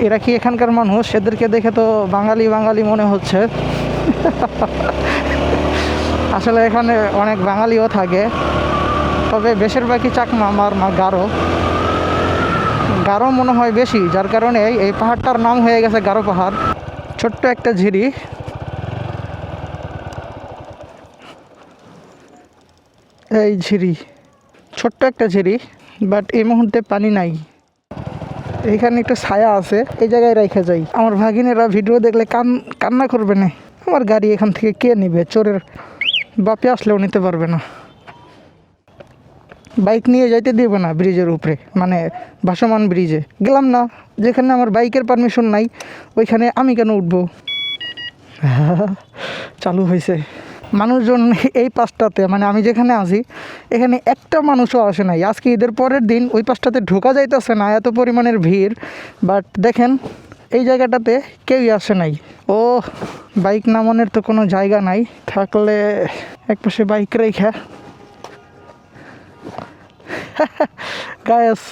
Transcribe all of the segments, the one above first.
এরা কি এখানকার মানুষ? এদেরকে দেখে তো বাঙালি বাঙালি মনে হচ্ছে। আসলে এখানে অনেক বাঙালিও থাকে, তবে বেশিরভাগই চাকমা আমার গারো গারো মনে হয় বেশি, যার কারণে এই পাহাড়টার নাম হয়ে গেছে গারো পাহাড়। ছোট্ট একটা ঝিরি, এই ঝিরি ছোট্ট একটা ঝিরি, বাট এই মুহূর্তে পানি নাই। এইখানে একটা ছায়া আছে, এই জায়গায় রেখে যাই। আমার ভাগিনেরা ভিডিও দেখলে কান্না করবে না। আমার গাড়ি এখান থেকে কে নিবে? চোরের বাপে আসলেও নিতে পারবে না। বাইক নিয়ে যাইতে দেবে না ব্রিজের উপরে, মানে ভাসমান ব্রিজে গেলাম না। যেখানে আমার বাইকের পারমিশন নাই ওইখানে আমি কেন উঠবো? চালু হয়েছে। মানুষজন এই পাশটাতে, মানে আমি যেখানে আছি এখানে একটা মানুষও আসে নাই। আজকে ঈদের পরের দিন ওই পাশটাতে ঢোকা যাইতেছে না, এত পরিমাণের ভিড়। বাট দেখেন এই জায়গাটাতে কেউই আসে নাই। ও বাইক নামানোর তো কোনো জায়গা নাই, থাকলে এক পাশে বাইক রেখা। গায়েস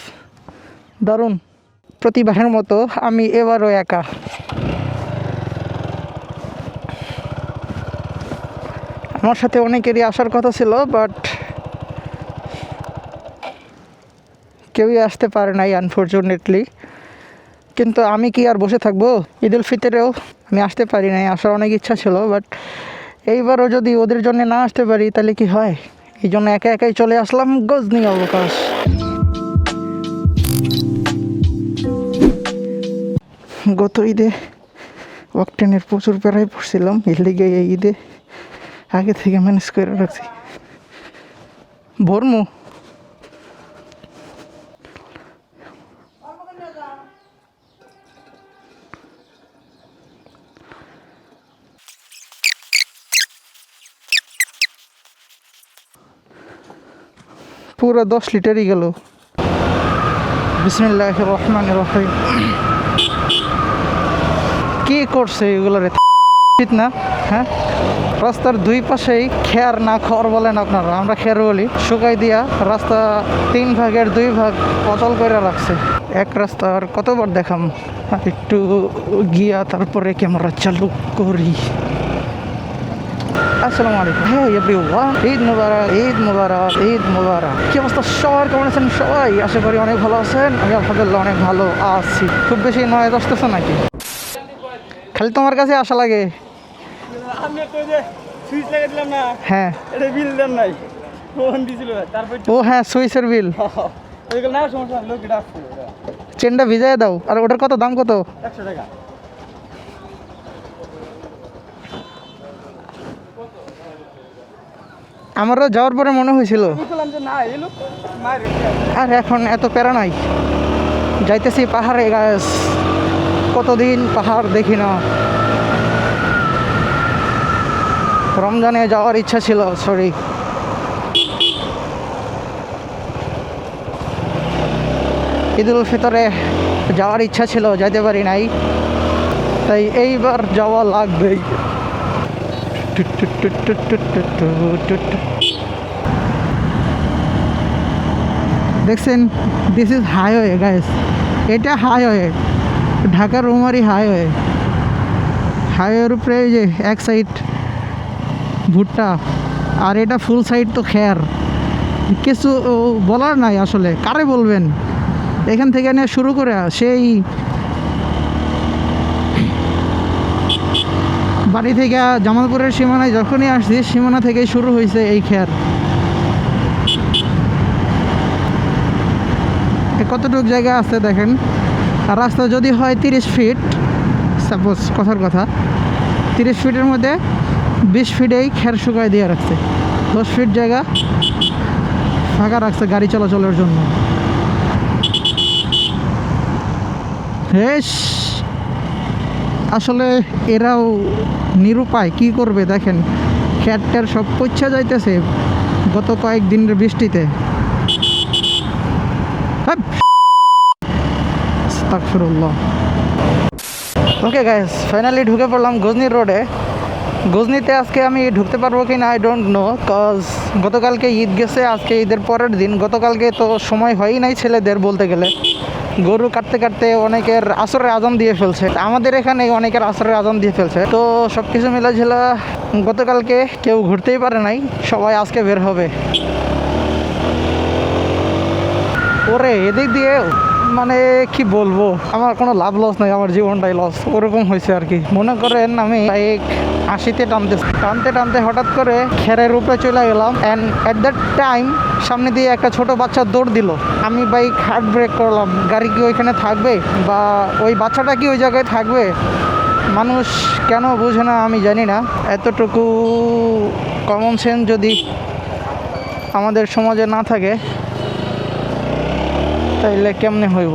দারুণ। প্রতিবারের মতো আমি এবারও একা। আমার সাথে অনেকেরই আসার কথা ছিল, বাট কেউই আসতে পারে নাই আনফর্চুনেটলি। কিন্তু আমি কি আর বসে থাকবো? ঈদ উল ফিতরেও আমি আসতে পারি নাই, আসার অনেক ইচ্ছা ছিল, বাট এইবারও যদি ওদের জন্য না আসতে পারি তাহলে কি হয়? এই জন্য একা একাই চলে আসলাম গজনি অবকাশ। গত ঈদে ওয়াকটেনের প্রচুর প্যারায় পড়ছিলাম, এর লিগে এই ঈদে আগে থেকে ম্যানেজ করে রাখছি। ভরমু পুরো 10 লিটারই গেল। বিসমিল্লাহির রহমানির রহিম। কি করছে এগুলোরে না? হ্যাঁ, রাস্তার দুই পাশেই খের, না খড় বলেন আপনারা, আমরা খের বলি, শুকাই দিয়া রাস্তা 3 ভাগের 2 ভাগ অচল করে রাখছে। এক রাস্তার কতবার দেখাম, একটু গিয়া তারপরে ক্যামেরা চালু করি। আসসালামু আলাইকুম, হ্যাঁ এভরিওয়ান, ঈদ মুবারক, ঈদ মুবারক, ঈদ মুবারক। কি অবস্থা সবার? কেমন আছেন সবাই? আশা করি অনেক ভালো আছেন। আমি আলহামদুলিল্লাহ অনেক ভালো আছি। খুব বেশি নয়েজ আসতেছে নাকি? খালি তোমার কাছে আসা লাগে। হ্যাঁ, ও হ্যাঁ, সুইচের বিল। চেনটা ভিজাই দাও। আর ওটার কত দাম? কত? 100 টাকা। আমারও যাওয়ার পরে মনে হয়েছিল, আর এখন এত প্যারা নাই। যাইতেছি পাহাড়ে গাছ, কতদিন পাহাড় দেখি না। রমজানে যাওয়ার ইচ্ছা ছিল, সরি ঈদ উল ফিতরে যাওয়ার ইচ্ছা ছিল, যাইতে পারি নাই, তাই এইবার যাওয়া লাগবেই। দেখছেন, দিস ইজ হাইওয়ে গাইস। এটা হাইওয়ে, ঢাকা রৌমারী হাইওয়ে। হাইওয়ের উপরে যে এক সাইড ভুট্টা, আর এটা ফুল সাইড তো খের। কিছু বলার নাই আসলে, কারে বলবেন? এখান থেকে নিয়ে শুরু করে সেই বাড়ি থেকে জামালপুরের সীমানায় যখনই আসছি, সীমানা থেকেই শুরু হয়েছে এই খের। কতটুকু জায়গা আছে দেখেন। আর রাস্তা যদি হয় 30 ফিট, সাপোজ কথার কথা, 30 ফিটের মধ্যে 20 ফিটেই খের শুকায় দিয়ে রাখছে, 10 ফিট জায়গা ফাঁকা রাখছে গাড়ি চলাচলের জন্য। হেস, আসলে এরাও নিরুপায়, কি করবে দেখেন, খেরটার সব পচা যাইতেছে গত কয়েকদিনের বৃষ্টিতে। আস্তাগফিরুল্লাহ। ওকে গাইস, ফাইনালি ঢুকে পড়লাম গজনি রোডে। গজনিতে আজকে আমি ঢুকতে পারবো কি না আই ডোন্ট নো, কজ গতকালকে ঈদ গেছে, আজকে ঈদের পরের দিন। গতকালকে তো সময় হয়ই নাই ছেলেদের বলতে গেলে, গরু কাটতে কাটতে অনেকের আসরের আজান দিয়ে ফেলছে, আমাদের এখানে অনেকের আসরের আজান দিয়ে ফেলছে। তো সব কিছু মিলাঝিলা গতকালকে কেউ ঘুরতেই পারে নাই, সবাই আজকে বের হবে। ওরে এদিক দিয়ে মানে কি বলবো, আমার কোনো লাভ লস নাই, আমার জীবনটাই লস, ওরকম হয়েছে আর কি। মনে করেন আমি বাইক 80-তে টানতে টানতে হঠাৎ করে খেরের উপরে চলে গেলাম, অ্যান্ড অ্যাট দ্যাট টাইম সামনে দিয়ে একটা ছোট বাচ্চা দৌড় দিল। আমি বাইক হার্ড ব্রেক করলাম, গাড়ি কি ওইখানে থাকবে বা ওই বাচ্চাটা কি ওই জায়গায় থাকবে? মানুষ কেন বুঝে না আমি জানি না। এতটুকু কমন সেন্স যদি আমাদের সমাজে না থাকে তাইলে কেমনে হইব?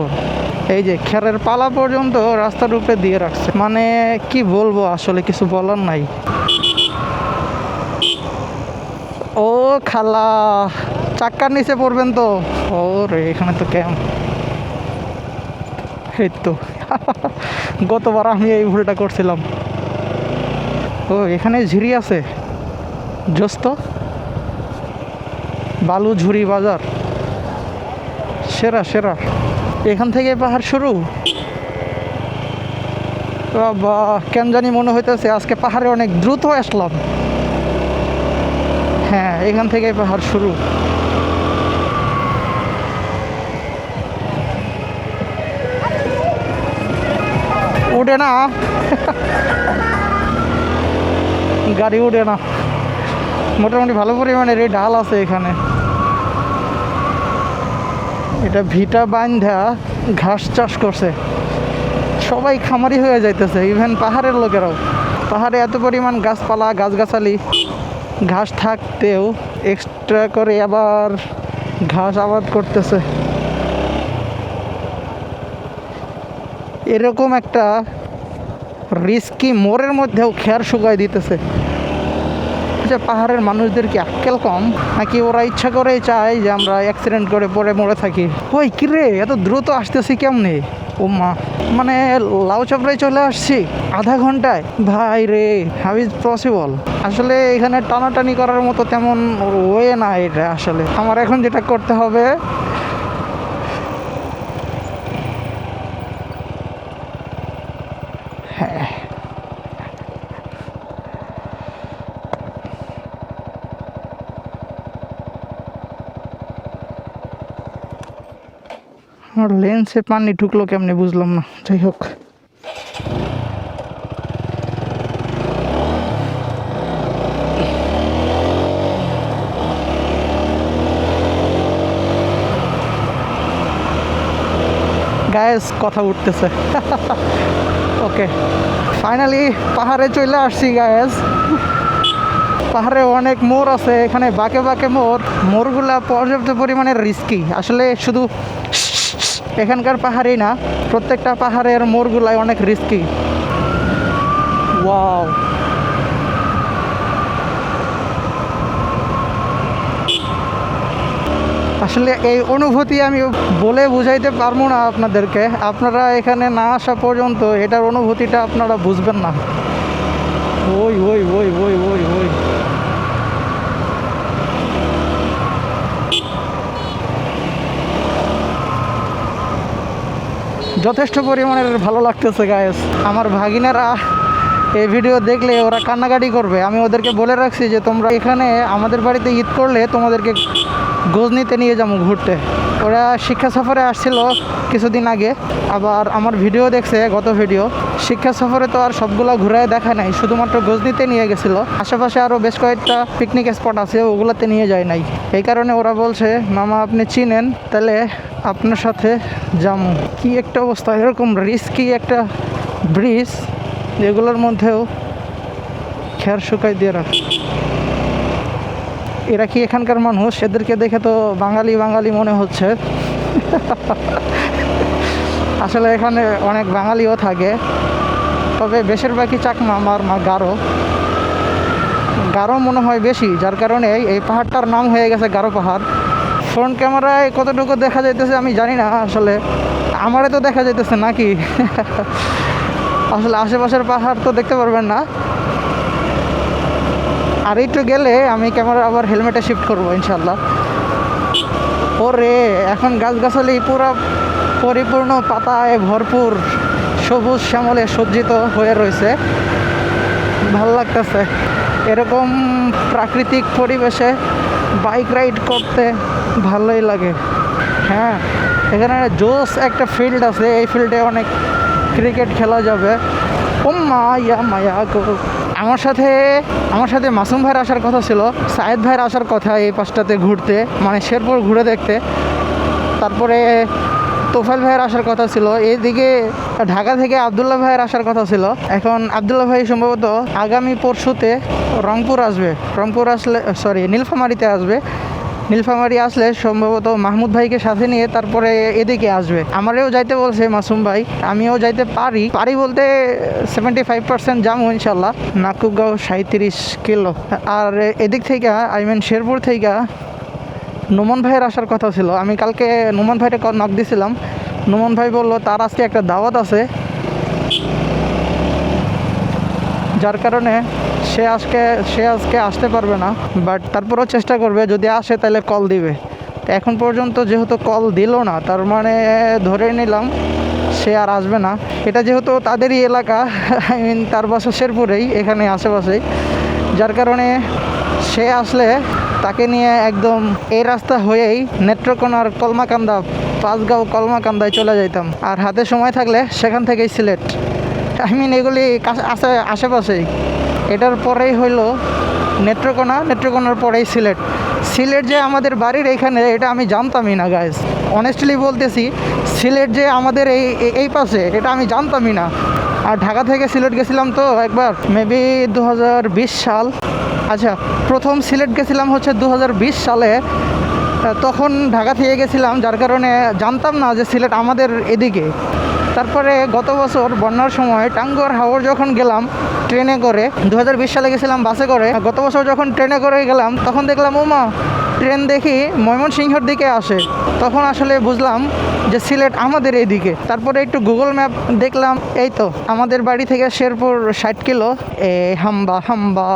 এই যে খেরের পালা পর্যন্ত রাস্তার উপরে দিয়ে রাখছে, মানে কি বলবো, আসলে কিছু বলার নাই। ও খালা, চাক্কার নিচে পড়বেন তো। ও রে, এখানে তো ক্যাম্প। এই তো গতবার আমি এই ভুলটা করছিলাম। ও এখানে ঝুড়ি আছে, জোস্ত বালু ঝুড়ি বাজার, সেরা সেরা। এখান থেকে পাহাড় শুরু। বাবা, কেন জানি মনে হইতেছে আজকে পাহাড়ে অনেক দ্রুত আসলাম। হ্যাঁ, এখান থেকে পাহাড় শুরু। উঠে না গাড়ি, উঠে না। মোটামুটি ভালো পরিমাণের এই ঢাল আছে এখানে। এটা ভিটা বান্ধা ঘাস চাষ করছে, সবাই খামারি হয়ে যাইতেছে, ইভেন পাহাড়ের লোকেরাও। পাহাড়ে এত পরিমাণ গাছপালা গাছগাছালি, ঘাস থাকতেও এক্সট্রা করে আবার ঘাস আবাদ করতেছে। এরকম একটা রিস্কি মোড়ের মধ্যেও খেয়ার শুকায় দিতেছে। যে পাহাড়ের মানুষদের কি আক্কেল কম, নাকি ওরা ইচ্ছা করেই চায় যে আমরা অ্যাক্সিডেন্ট করে পরে মরে থাকি? ওই কিরে, এত দ্রুত আসতেছি কেমনে? ও মা, মানে লাউ চাপড়ায় চলে আসছি আধা ঘন্টায়। ভাই রে, হাউ ইজ পসিবল? আসলে এখানে টানাটানি করার মতো তেমন ওয়ে না এটা। আসলে আমার এখন যেটা করতে হবে, হ্যাঁ, আমার লেন্সে পানি ঢুকলো কেমনে বুঝলাম না। যাই হোক, গায়েস কথা উঠতেছে ওকে, ফাইনালি পাহাড়ে চলে আসছি গায়েস। পাহাড়ে অনেক মোড় আছে, এখানে বাঁকে বাঁকে মোড়। মোড়গুলা পর্যাপ্ত পরিমাণে রিস্কি। আসলে শুধু এখানকার পাহাড়ই না, প্রত্যেকটা পাহাড়ের মোড়গুলাই অনেক রিস্কি। ওয়াও, আসলে এই অনুভূতি আমি বলে বুঝাইতে পারবো না আপনাদেরকে। আপনারা এখানে না আসা পর্যন্ত এটার অনুভূতিটা আপনারা বুঝবেন না। ওই ওই ওই ওই ওই ওই যথেষ্ট পরিমাণের ভালো লাগতেছে গায়েস। আমার ভাগিনারা এই ভিডিও দেখলে ওরা কান্নাকাটি করবে। আমি ওদেরকে বলে রাখছি যে তোমরা এখানে আমাদের বাড়িতে ঈদ করলে তোমাদেরকে গজনিতে নিয়ে যাবো ঘুরতে। ওরা শিক্ষা সফরে আসছিল কিছুদিন আগে, আবার আমার ভিডিও দেখছে, গত ভিডিও। শিক্ষা সফরে তো আর সবগুলো ঘুরায় দেখা নাই, শুধুমাত্র গজনিতে নিয়ে গেছিলো। আশেপাশে আরও বেশ কয়েকটা পিকনিক স্পট আছে, ওগুলোতে নিয়ে যায় নাই। এই কারণে ওরা বলছে মামা আপনি চিনেন, তাহলে আপনার সাথে যাবো। কি একটা অবস্থা, এরকম রিস্কি একটা ব্রিজ, এগুলোর মধ্যেও খেয়ার শুকাই দিয়ে রাখ। এরা কি এখানকার মানুষ? এদেরকে দেখে তো বাঙালি বাঙালি মনে হচ্ছে আসলে এখানে অনেক বাঙালিও থাকে, তবে বেশিরভাগই চাকমা। আমার গারো গারো মনে হয় বেশি, যার কারণে এই পাহাড়টার নাম হয়ে গেছে গারো পাহাড়। ফ্রন্ট ক্যামেরায় কতটুকু দেখা যাইতেছে আমি জানি না, আসলে আমারে তো দেখা যাইতেছে নাকি আসলে আশেপাশের পাহাড় তো দেখতে পারবেন না। আর একটু গেলে আমি ক্যামেরা আবার হেলমেটে শিফট করবো ইনশাল্লাহ। ওরে, এখন গাছগাছালি পরিপূর্ণ পাতায় ভরপুর, সবুজ শ্যামলে সজ্জিত হয়ে রয়েছে। ভাল লাগতেছে এরকম প্রাকৃতিক পরিবেশে বাইক রাইড করতে, ভালোই লাগে। হ্যাঁ, এখানে জোস একটা ফিল্ড আছে, এই ফিল্ডে অনেক ক্রিকেট খেলা যাবে। ও মায়া মায়া গো। আমার সাথে মাসুম ভাইয়ের আসার কথা ছিল, সায়েদ ভাইয়ের আসার কথা এই পাশটাতে ঘুরতে, মানে শেরপুর ঘুরে দেখতে। তারপরে তোফাইল ভাইয়ের আসার কথা ছিল, এইদিকে ঢাকা থেকে আবদুল্লাহ ভাইয়ের আসার কথা ছিল। এখন আবদুল্লাহ ভাই সম্ভবত আগামী পরশুতে রংপুর আসবে। রংপুর আসলে নীলফামারীতে আসবে। নীলফামারী আসলে সম্ভবত মাহমুদ ভাইকে সাথে নিয়ে তারপরে এদিকে আসবে। আমারও যাইতে বলছে মাসুম ভাই, আমিও যাইতে পারি বলতে 75% যাবো ইনশাল্লাহ। নাকুগাঁও 37 কিলো। আর এদিক থেকে শেরপুর থেকে নোমান ভাইয়ের আসার কথা ছিল। আমি কালকে নোমান ভাইকে নক দিয়েছিলাম। নোমান ভাই বললো তার আজকে একটা দাওয়াত আছে, যার কারণে সে আজকে আসতে পারবে না। বাট তারপরেও চেষ্টা করবে, যদি আসে তাহলে কল দিবে। তো এখন পর্যন্ত যেহেতু কল দিল না, তার মানে ধরে নিলাম সে আর আসবে না। এটা যেহেতু তাদেরই এলাকা, তার বাসা শেরপুরেই, এখানে আশেপাশেই, যার কারণে সে আসলে তাকে নিয়ে একদম এই রাস্তা হয়েই নেত্রকোনার কলমাকান্দা, পাঁচগাঁও কলমাকান্দায় চলে যাইতাম। আর হাতে সময় থাকলে সেখান থেকেই সিলেট। এগুলি আশেপাশেই। এটার পরেই হইল নেত্রকোনার পরেই সিলেট যে আমাদের বাড়ির এইখানে, এটা আমি জানতামই না গাইস। অনেস্টলি বলতেছি, সিলেট যে আমাদের এই পাশে, এটা আমি জানতামই না। আর ঢাকা থেকে সিলেট গেছিলাম তো একবার, মেবি 2020 সাল। আচ্ছা, প্রথম সিলেট গেছিলাম হচ্ছে 2020 সালে। তখন ঢাকা থেকে গেছিলাম, যার কারণে জানতাম না যে সিলেট আমাদের এদিকে। তারপরে গত বছর বন্যার সময় টাঙ্গুয়ার হাওর যখন গেলাম ট্রেনে করে, 2020 সালে গেছিলাম বাসে করে। গত বছর যখন ট্রেনে করে গেলাম, তখন দেখলাম ওমা, ট্রেন দেখি ময়মনসিংহের দিকে আসে। তখন আসলে বুঝলাম যে সিলেট আমাদের এইদিকে। তারপরে একটু গুগল ম্যাপ দেখলাম, এই তো আমাদের বাড়ি থেকে শেরপুর 60 কিলো। হাম্বা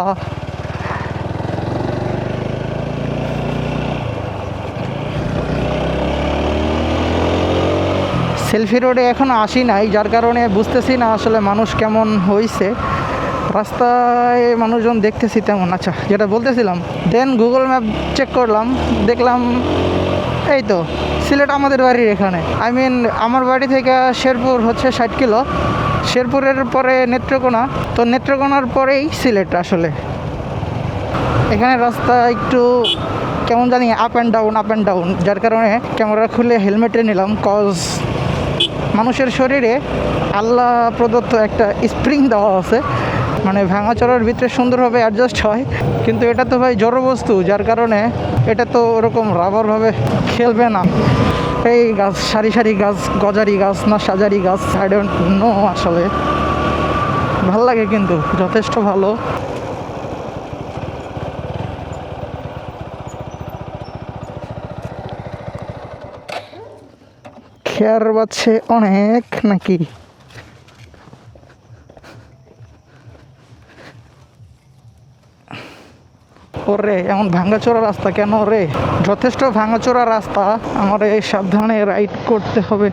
সেলফি রোডে এখনও আসি নাই, যার কারণে বুঝতেছি না আসলে মানুষ কেমন হয়েছে। রাস্তায় মানুষজন দেখতেছি তেমন। আচ্ছা, যেটা বলতেছিলাম, দেন গুগল ম্যাপ চেক করলাম, দেখলাম এই তো সিলেট আমাদের বাড়ির এখানে। আমার বাড়ি থেকে শেরপুর হচ্ছে 60 কিলো। শেরপুরের পরে নেত্রকোনা, তো নেত্রকোনার পরেই সিলেট আসলে। এখানে রাস্তা একটু কেমন জানি আপ অ্যান্ড ডাউন, যার কারণে ক্যামেরা খুলে হেলমেটে নিলাম। কজ মানুষের শরীরে আল্লাহ প্রদত্ত একটা স্প্রিং দেওয়া আছে, মানে ভাঙাচোরার ভিতরে সুন্দরভাবে অ্যাডজাস্ট হয়। কিন্তু এটা তো ভাই জড় বস্তু, যার কারণে এটা তো ওরকম রাবারভাবে খেলবে না। এই গাছ, সারি সারি গাছ, গজারি গাছ না সাজারি গাছ, আই ডোন্ট নো আসলে। ভাল লাগে কিন্তু, যথেষ্ট ভালো। খেয়ার বাচ্ছে অনেক নাকি? ওরে, এমন ভাঙাচোরা রাস্তা কেন রে? যথেষ্ট ভাঙাচোরা রাস্তা, আমার এই সাবধানে রাইড করতে হবে।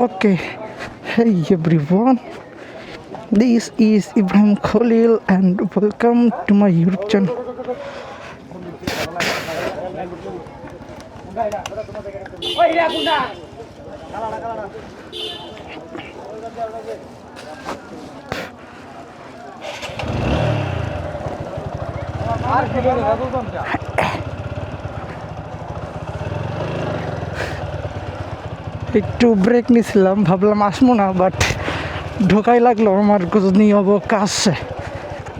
Okay, hey everyone, this is Ibrahim Khalil and welcome to my YouTube channel. একটু ব্রেক নিয়েছিলাম, ভাবলাম আসবো না, বাট ঢোকাই লাগলো আমার গজনি অবকাশ।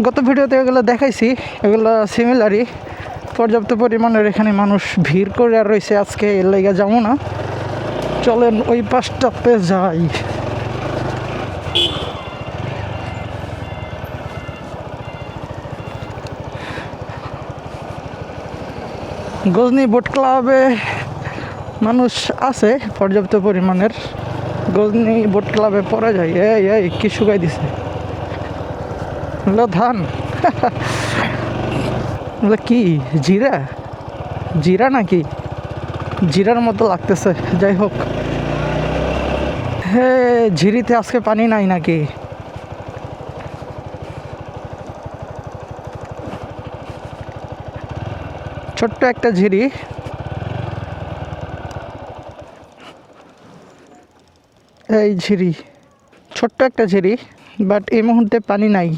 গত ভিডিওতে এগুলো দেখাইছি, এগুলো সিমিলারই। পর্যাপ্ত পরিমাণের এখানে মানুষ ভিড় করে আর রয়েছে, আজকে এর লেগে যাবো না। চলেন ওই পাশটাতে যাই। গজনি বোট ক্লাবে মানুষ আছে পর্যাপ্ত পরিমাণের। গজনি বোট ক্লাবে পড়া যায়। এই কি শুকাই দিছে ধান। কি জিরা জিরা নাকি, জিরার মতো লাগতেছে। যাই হোক, হে ঝিরিতে আজকে পানি নাই নাকি? ছোট্ট একটা ঝিরি, এই ঝিরি ছোট্ট একটা ঝিরি, বাট এই মুহূর্তে পানি নাই।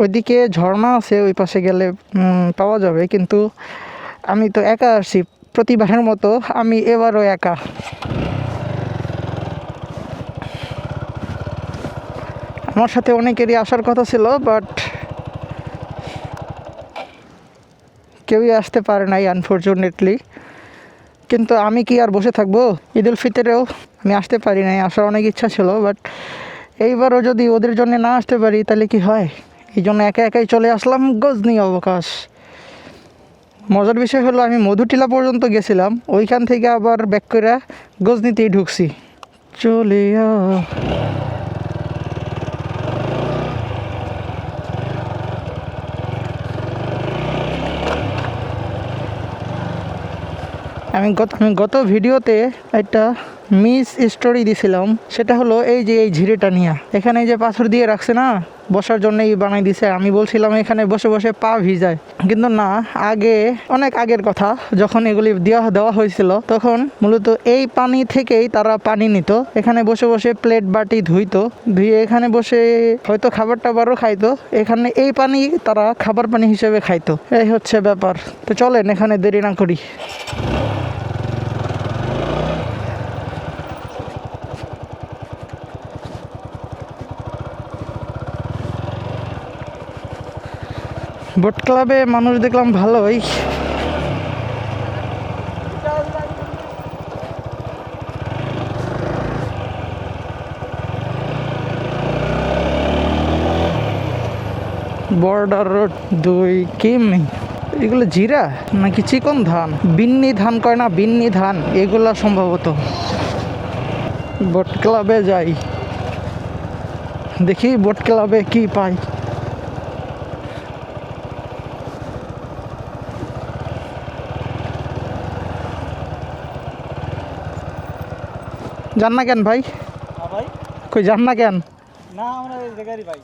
ওইদিকে ঝর্ণা আছে, ওই পাশে গেলে পাওয়া যাবে, কিন্তু আমি তো একা আসছি প্রতিবারের মতো, আমি এবারও একা। আমার সাথে অনেকেরই আসার কথা ছিল, বাট কেউই আসতে পারে নাই আনফর্চুনেটলি। কিন্তু আমি কি আর বসে থাকবো? ঈদ উল ফিতরেও আমি আসতে পারি নাই, আসার অনেক ইচ্ছা ছিল, বাট এইবারও যদি ওদের জন্য না আসতে পারি তাহলে কি হয়? এই জন্য একা একাই চলে আসলাম গজনি অবকাশ। মজার বিষয় হলো আমি মধুটিলা পর্যন্ত গেছিলাম, ওইখান থেকে আবার ব্যাক করে গজনিতেই ঢুকছি। চলে আমি গত ভিডিওতে একটা মিস স্টোরি দিছিলাম, সেটা হলো এই যে এই ঝিরিটা নিয়ে এখানে যে পাথর দিয়ে রাখছে না, বসার জন্যই বানাই দিছে। আমি বলছিলাম এখানে বসে বসে পা ভিজায়, কিন্তু না, আগে অনেক আগের কথা, যখন এগুলি দেওয়া হয়েছিল তখন মূলত এই পানি থেকেই তারা পানি নিত, এখানে বসে বসে প্লেট বাটি ধুয়ে এখানে বসে হয়তো খাবার টাবারও খাইতো, এখানে এই পানি তারা খাবার পানি হিসেবে খাইতো। এই হচ্ছে ব্যাপার। তো চলেন এখানে দেরি না করি। বোট ক্লাবে মানুষ দেখলাম ভালোই। বর্ডার রোড 2 কিমি। এগুলো জিরা নাকি চিকন ধান, বিন্নি ধান কয় না, বিন্নি ধান এগুলা সম্ভবত। বোট ক্লাবে যাই, দেখি বোট ক্লাবে কি পাই। যান না কেন ভাই? ভাই কই যান না কেন? না, আমরা এই জায়গারই ভাই।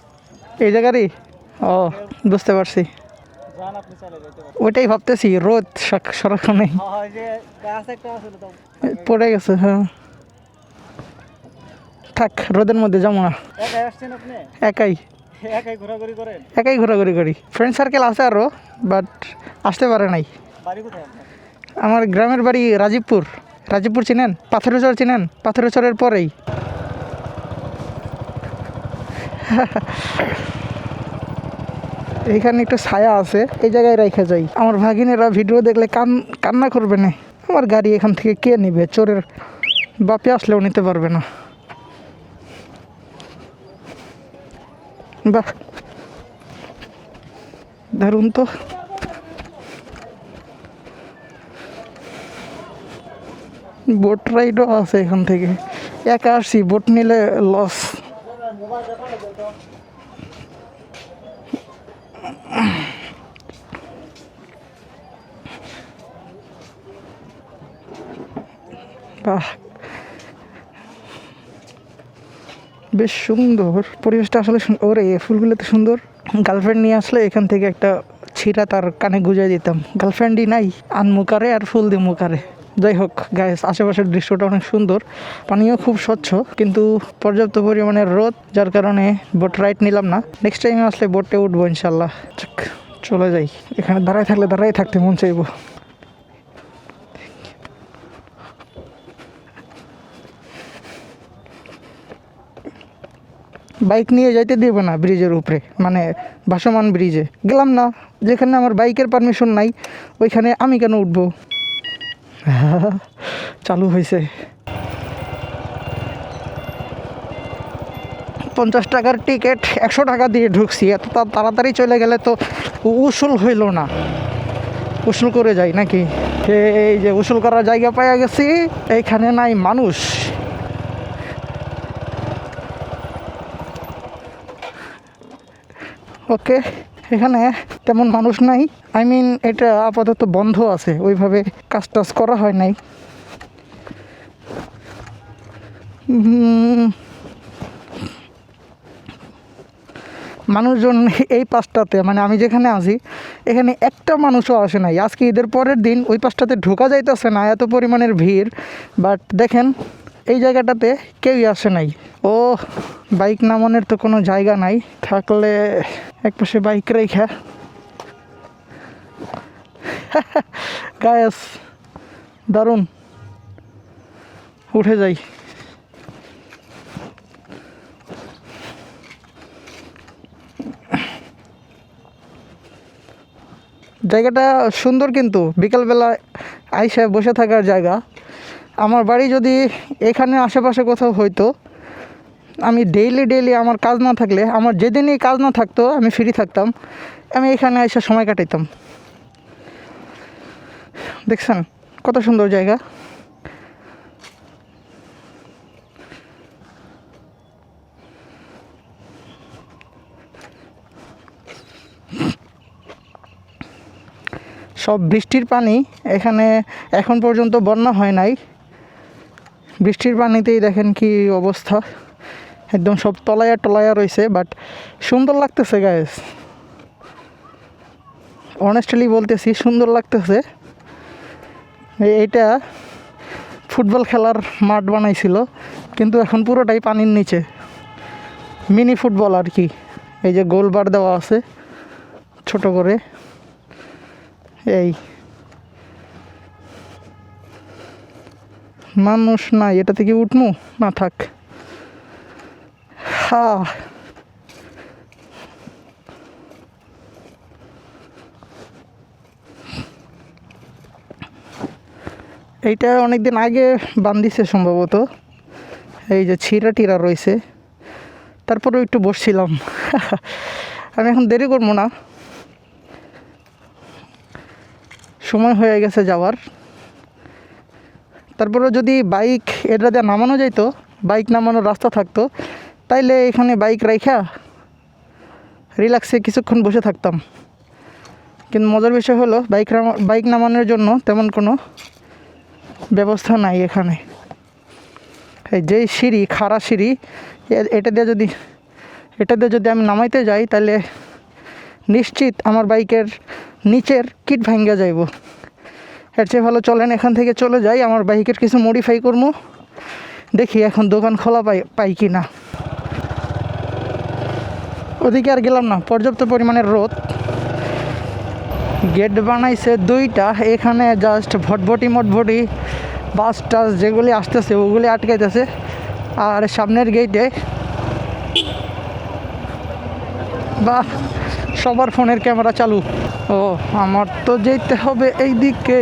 এই জায়গারই? ও, বুঝতে পারছি। যান, আপনি চলে যেতে পারেন। ওইটাই ভাবতেছি, রোদ সারাক্ষণে হ্যাঁ, যে গাছ একটা আছে তো পড়ে গেছে। হ্যাঁ থাক, রোদের মধ্যে যাবো না। একাই আসছেন আপনি? একাই একাই ঘোরাঘুরি করেন? একাই ঘোরাঘুরি করি, ফ্রেন্ড সার্কেল আছে আরও, বাট আসতে পারে নাই। বাড়ি কোথায় আপনার? আমার গ্রামের বাড়ি রাজীবপুর। রাজীবপুর চিনেন? পাথরেশ্বর চিনেন? পাথরেশ্বরের পরেই। এইখানে একটু ছায়া আছে, এই জায়গায় রেখে যাই। আমার ভাগিনেরা ভিডিও দেখলে কান্না করবে না। আমার গাড়ি এখান থেকে কে নিবে? চোরের বাপে আসলেও নিতে পারবে না। বাহ, দারুণ তো। বোট রাইডও আছে এখান থেকে। একা আসছি, বোট নিলে লস। বাহ, বেশ সুন্দর পরিবেশটা আসলে। ওরে ফুলগুলো তো সুন্দর। গার্লফ্রেন্ড নিয়ে আসলে এখান থেকে একটা ছিঁড়া তার কানে গুঁজে দিতাম। গার্লফ্রেন্ডই নাই, আনমুকারে আর ফুল দিয়ে মুকারে। যাই হোক গাইস, আশেপাশের দৃশ্যটা অনেক সুন্দর, পানিও খুব স্বচ্ছ, কিন্তু পর্যাপ্ত পরিমাণে রোদ, যার কারণে বোট রাইড নিলাম না। নেক্সট টাইম আসলে বোটে উঠবো ইনশাল্লাহ। চলে যাই, এখানে দাঁড়ায় থাকলে দাঁড়াই থাকতে মন চাইব। বাইক নিয়ে যাইতে দেবে না ব্রিজের উপরে, মানে ভাসমান ব্রিজে গেলাম না, যেখানে আমার বাইকের পারমিশন নাই ওইখানে আমি কেন উঠবো? চালু হয়েছে। 50 টাকার টিকিট 100 টাকা দিয়ে ঢুকছি, এত তাড়াতাড়ি চলে গেলে তো উসুল হইল না, উসুল করে যাই নাকি? এই যে উসুল করার জায়গা পাইয়া গেছি, এইখানে নাই মানুষ। ওকে, এখানে তেমন মানুষ নাই, আই মিন এটা আপাতত বন্ধ আছে, ওইভাবে কাজ টাজ করা হয় নাই। মানুষজন এই পাশটাতে, মানে আমি যেখানে আছি এখানে একটা মানুষও আসে নাই। আজকে ঈদের পরের দিন ওই পাশটাতে ঢোকা যাইতেছে না, এত পরিমাণের ভিড়। বাট দেখেন এই জায়গাটাতে কেউই আসে নাই। ও, বাইক নামানোর তো কোনো জায়গা নাই, থাকলে একপাশে বাইক রেখা। গায়েস দারুণ, উঠে যাই। জায়গাটা সুন্দর, কিন্তু বিকালবেলা আইসা বসে থাকার জায়গা। আমার বাড়ি যদি এখানে আশেপাশে কোথাও হইতো, আমি ডেইলি আমার কাজ না থাকলে, আমার যেদিনই কাজ না থাকতো আমি ফ্রি থাকতাম, আমি এখানে এসে সময় কাটাইতাম। দেখছেন কত সুন্দর জায়গা। সব বৃষ্টির পানি, এখানে এখন পর্যন্ত বন্যা হয় নাই। বৃষ্টির পানিতেই দেখেন কি অবস্থা, একদম সব তলায়া রয়েছে। বাট সুন্দর লাগতেছে গাইস, অনেস্টলি বলতেছি সুন্দর লাগতেছে। এইটা ফুটবল খেলার মাঠ বানাইছিল, কিন্তু এখন পুরোটাই পানির নিচে, মিনি ফুটবল আর কি। এই যে গোল বার দেওয়া আছে ছোট করে। এই মানুষ নাই, এটা থেকে উঠমু না থাক। হ্যাঁ, এইটা অনেকদিন আগে বান্ধিছে সম্ভবত, এই যে ছিঁড়া টিরা রয়েছে। তারপরেও একটু বসছিলাম। আমি এখন দেরি করবো না, সময় হয়ে গেছে যাওয়ার। তারপরেও যদি বাইক এটা দিয়ে নামানো যাইতো, বাইক নামানোর রাস্তা থাকতো, তাইলে এখানে বাইক রাইখা রিল্যাক্সে কিছুক্ষণ বসে থাকতাম। কিন্তু মজার বিষয় হলো বাইক নামানোর জন্য তেমন কোনো ব্যবস্থা নাই এখানে। এই যেই সিঁড়ি, খাড়া সিঁড়ি, এটা দিয়ে যদি আমি নামাইতে যাই, তাহলে নিশ্চিত আমার বাইকের নিচের কিট ভাঙ্গা যাইব। এর চেয়ে ভালো চলেন এখান থেকে চলে যাই, আমার বাইকের কিছু মডিফাই করবো, দেখি এখন দোকান খোলা পাই কি না। ওদিকে আর গেলাম না, পর্যাপ্ত পরিমাণের রোদ। গেট বানাইছে 2টা, এখানে জাস্ট ভটভটি বাস টাস যেগুলি আসতেছে ওগুলি আটকাইতেছে। আর সামনের গেটে বাহ, সবার ফোনের ক্যামেরা চালু। ও, আমার তো যেতে হবে এই দিকে।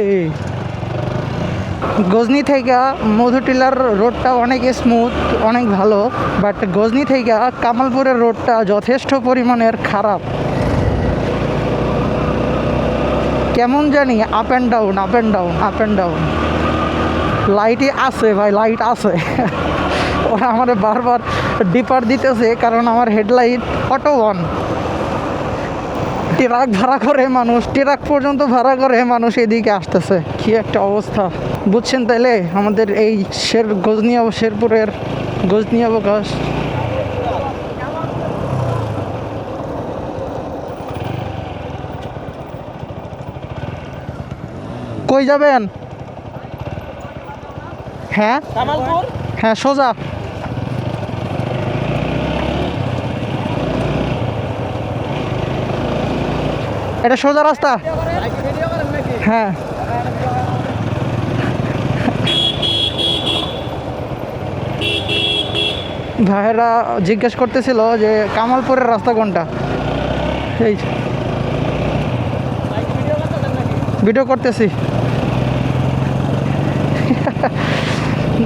গজনি থেকে মধুটিলার রোডটা অনেক স্মুথ, অনেক ভালো। বাট গজনি থেকে কামালপুরের রোডটা যথেষ্ট পরিমাণের খারাপ, কেমন জানি আপ অ্যান্ড ডাউন। লাইটই আছে ভাই, লাইট আছে। ওরা আমার বারবার ডিপার দিতেছে, কারণ আমার হেডলাইট অটো অন। ট্রাক পর্যন্ত ভাড়া করে মানুষ এদিকে আসতেছে, কি একটা অবস্থা বুঝছেন? তাইলে আমাদের এই শেরপুরের গজনি অবকাশ। কই যাবেন? হ্যাঁ হ্যাঁ, সোজা। এটা সোজা রাস্তা। হ্যাঁ, ভাইয়েরা জিজ্ঞেস করতেছিল যে কামালপুরের রাস্তা কোনটা। এই ভিডিও করতেছি।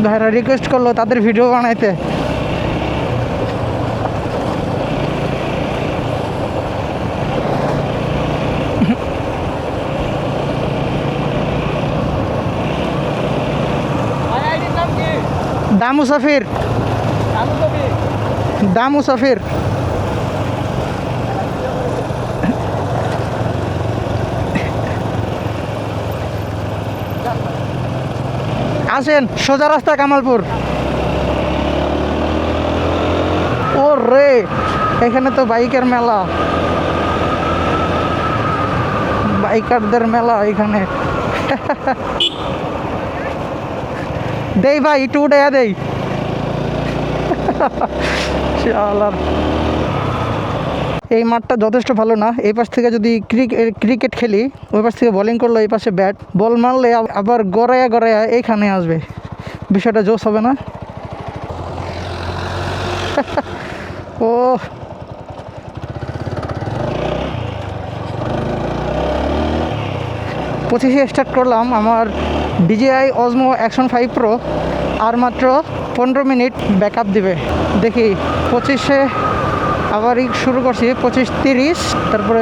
ভাইরা রিকোয়েস্ট করলো তাদের ভিডিও বানাইতে। দামু সাফির, দামু সাফির। আসেন, সোজা রাস্তা কামালপুর। ও রে, এখানে তো বাইকের মেলা, বাইকারদের মেলা এখানে। দেই ভাই, একটু উঠে দেই। শালার, এই মাঠটা যথেষ্ট ভালো না। এই পাশ থেকে যদি ক্রিকেট খেলি, ওই পাশ থেকে বোলিং করলো, এই পাশে ব্যাট, বল মারলে আবার গড়াইয়া গড়াইয়া এইখানে আসবে। বিষয়টা জোশ হবে না? ও, 25-এ স্টার্ট করলাম আমার DJI Osmo Action 5 Pro। আর মাত্র 15 মিনিট ব্যাকআপ দিবে। দেখি 25-এ আবার শুরু করছি, 25-30, তারপরে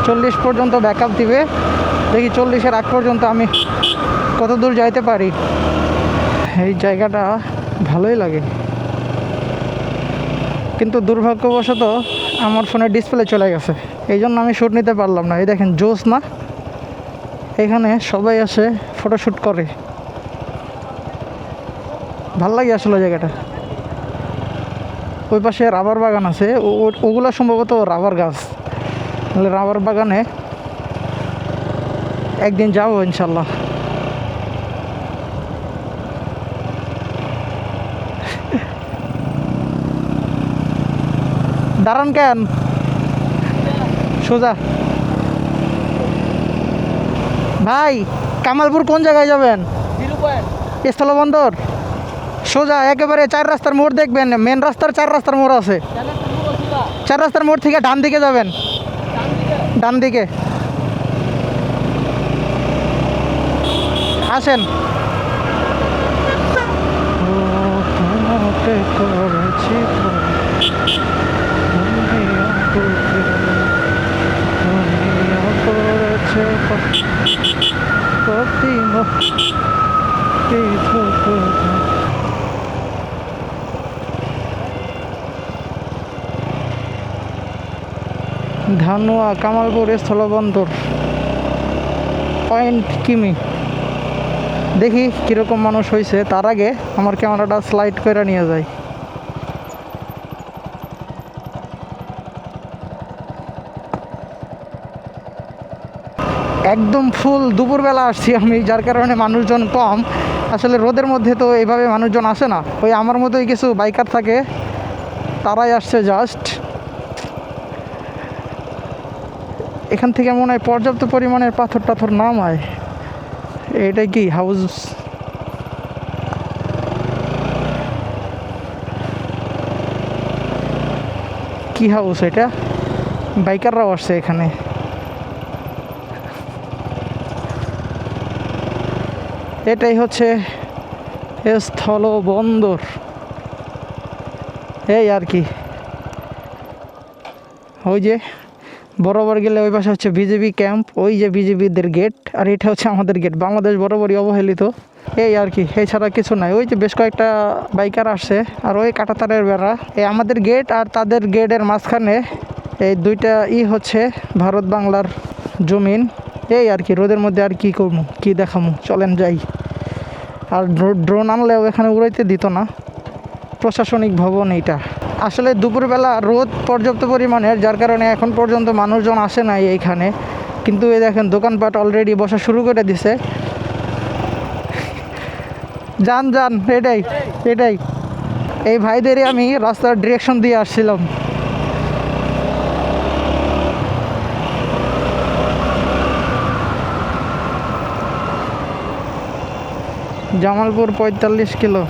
40 পর্যন্ত ব্যাকআপ দিবে। দেখি 40-এর আগ পর্যন্ত আমি কত দূর যাইতে পারি। এই জায়গাটা ভালোই লাগে, কিন্তু দুর্ভাগ্যবশত আমার ফোনের ডিসপ্লে চলে গেছে, এই জন্য আমি শ্যুট নিতে পারলাম না। এই দেখেন, জোস না? এখানে সবাই আসে ফটোশ্যুট করে, ভাল লাগে আসলে জায়গাটা। ওই পাশে রাবার বাগান আছে, ওগুলো সম্ভবত রাবার গাছ। তাহলে রাবার বাগানে একদিন যাবো ইনশাল্লাহ। দাঁড়ান কেন, সোজা। ভাই, কামালপুর কোন জায়গায় যাবেন? স্থলবন্দর সোজা একেবারে 4 রাস্তার মোড় দেখবেন। মেন রাস্তার 4 রাস্তার মোড় আছে। 4 রাস্তার মোড় থেকে ডান দিকে যাবেন, ডান দিকে আসেন। ধানুয়া কামালপুর স্থলবন্দর, পয়েন্ট কিমি। দেখি কীরকম মানুষ হয়েছে, তার আগে আমার ক্যামেরাটা স্লাইড করে নিয়ে যায়। একদম ফুল দুপুরবেলা আসছি আমি, যার কারণে মানুষজন কম। আসলে রোদের মধ্যে তো এইভাবে মানুষজন আসে না, ওই আমার মতোই কিছু বাইকার থাকে, তারাই আসছে জাস্ট। এখান থেকে মনে হয় পর্যাপ্ত পরিমাণের পাথর টাথর নামায়। এটাই কি হাউস? কি হাউস এটা? বাইকাররাও আসছে এখানে। এটাই হচ্ছে স্থলবন্দর, এই আর কি। ওই যে বরাবর গেলে ওই পাশে হচ্ছে বিজেপি ক্যাম্প, ওই যে বিজেপিদের গেট, আর এটা হচ্ছে আমাদের গেট। বাংলাদেশ বরাবরই অবহেলিত, এই আর কি, এছাড়া কিছু নাই। ওই যে বেশ কয়েকটা বাইকার আসছে, আর ওই কাঁটাতারের বেড়া। এই আমাদের গেট আর তাদের গেটের মাঝখানে এই দুইটা হচ্ছে ভারত বাংলার জমিন। এই আর কি, রোদের মধ্যে আর কি করবো, কি দেখামু, চলেন যাই। আর ড্রোন আনলেও এখানে উড়াইতে দিত না, প্রশাসনিক ভবন এইটা। আসলে দুপুরবেলা রোদ পর্যাপ্ত পরিমাণের, যার কারণে এখন পর্যন্ত মানুষজন আসে নাই এইখানে। কিন্তু এই দেখেন, দোকানপাট অলরেডি বসা শুরু করে দিছে। যান যান, এটাই এটাই। এই ভাইদেরই আমি রাস্তার ডিরেকশন দিয়ে আসছিলাম। জামালপুর 45 কিলো।